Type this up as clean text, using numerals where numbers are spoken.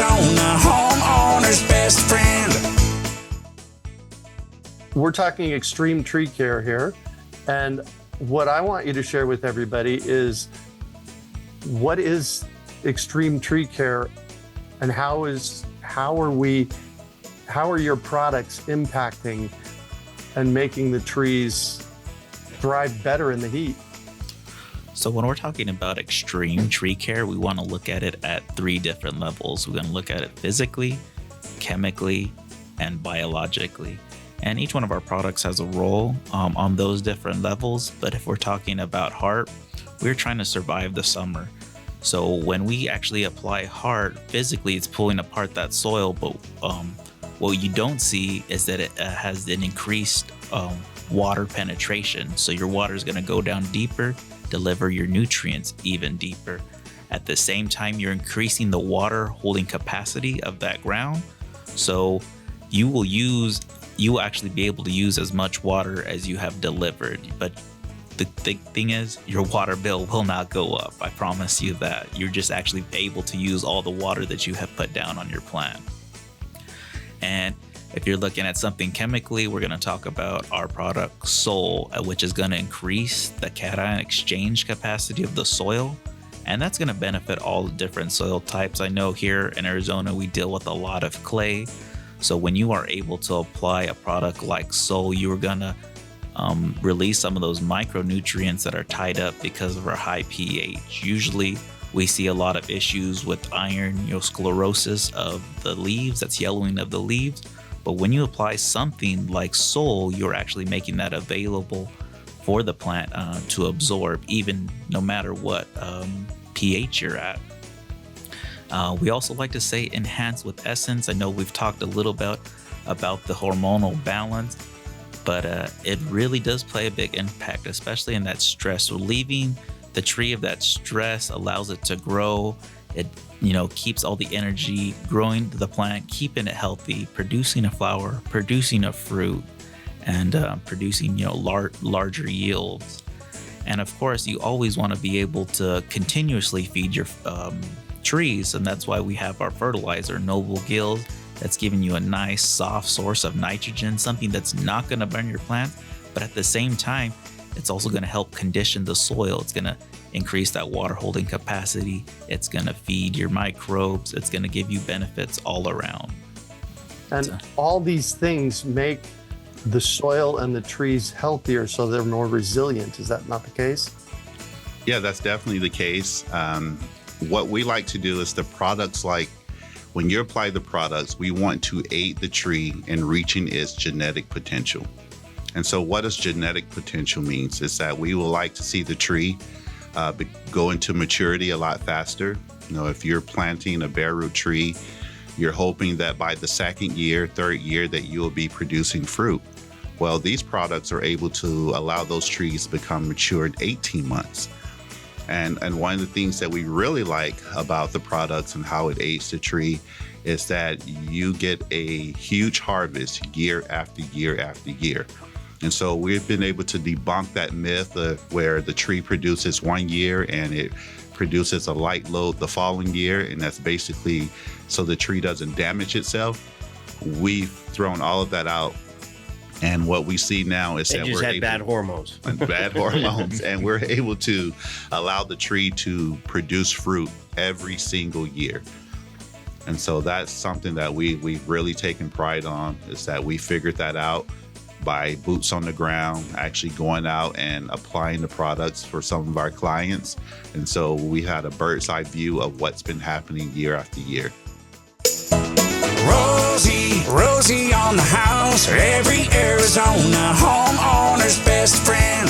Arizona, homeowner's best friend. We're talking extreme tree care here. And what I want you to share with everybody is what is extreme tree care and how are your products impacting and making the trees thrive better in the heat? So when we're talking about extreme tree care, we want to look at it at 3 different levels. We're going to look at it physically, chemically, and biologically. And each one of our products has a role on those different levels. But if we're talking about heart, we're trying to survive the summer. So when we actually apply heart, physically it's pulling apart that soil, but what you don't see is that it has an increased water penetration. So your water is going to go down deeper, deliver your nutrients even deeper. At the same time, you're increasing the water holding capacity of that ground. So you will actually be able to use as much water as you have delivered. But the thing is, your water bill will not go up. I promise you that. You're just actually able to use all the water that you have put down on your plant. And if you're looking at something chemically, we're going to talk about our product Sol, which is going to increase the cation exchange capacity of the soil. And that's going to benefit all the different soil types. I know here in Arizona, we deal with a lot of clay. So when you are able to apply a product like Sol, you're going to release some of those micronutrients that are tied up because of our high pH. Usually we see a lot of issues with iron, sclerosis of the leaves, that's yellowing of the leaves. But when you apply something like Sol, you're actually making that available for the plant to absorb, even no matter what pH you're at. We also like to say enhance with essence. I know we've talked a little bit about the hormonal balance, but it really does play a big impact, especially in that stress. So relieving the tree of that stress allows it to grow. It keeps all the energy growing to the plant, keeping it healthy, producing a flower, producing a fruit, and producing larger yields. And of course, you always want to be able to continuously feed your trees, and that's why we have our fertilizer, Noble Gills, that's giving you a nice soft source of nitrogen, something that's not going to burn your plant, but at the same time, it's also going to help condition the soil. It's going to increase that water holding capacity. It's going to feed your microbes. It's going to give you benefits all around. And all these things make the soil and the trees healthier so they're more resilient. Is that not the case? Yeah, that's definitely the case. What we like to do is the products, like when you apply the products, we want to aid the tree in reaching its genetic potential. And so what does genetic potential means? Is that we will like to see the tree go into maturity a lot faster. If you're planting a bare root tree, you're hoping that by the 2nd year, 3rd year, that you will be producing fruit. Well, these products are able to allow those trees to become mature in 18 months. And one of the things that we really like about the products and how it aids the tree is that you get a huge harvest year after year after year. And so we've been able to debunk that myth of where the tree produces 1 year and it produces a light load the following year. And that's basically so the tree doesn't damage itself. We've thrown all of that out. And what we see now is that we're able, bad hormones. Bad hormones, and we're able to allow the tree to produce fruit every single year. And so that's something that we've really taken pride on, is that we figured that out by boots on the ground, actually going out and applying the products for some of our clients. And so we had a bird's eye view of what's been happening year after year. Rosie on the house, every Arizona homeowner's best friend.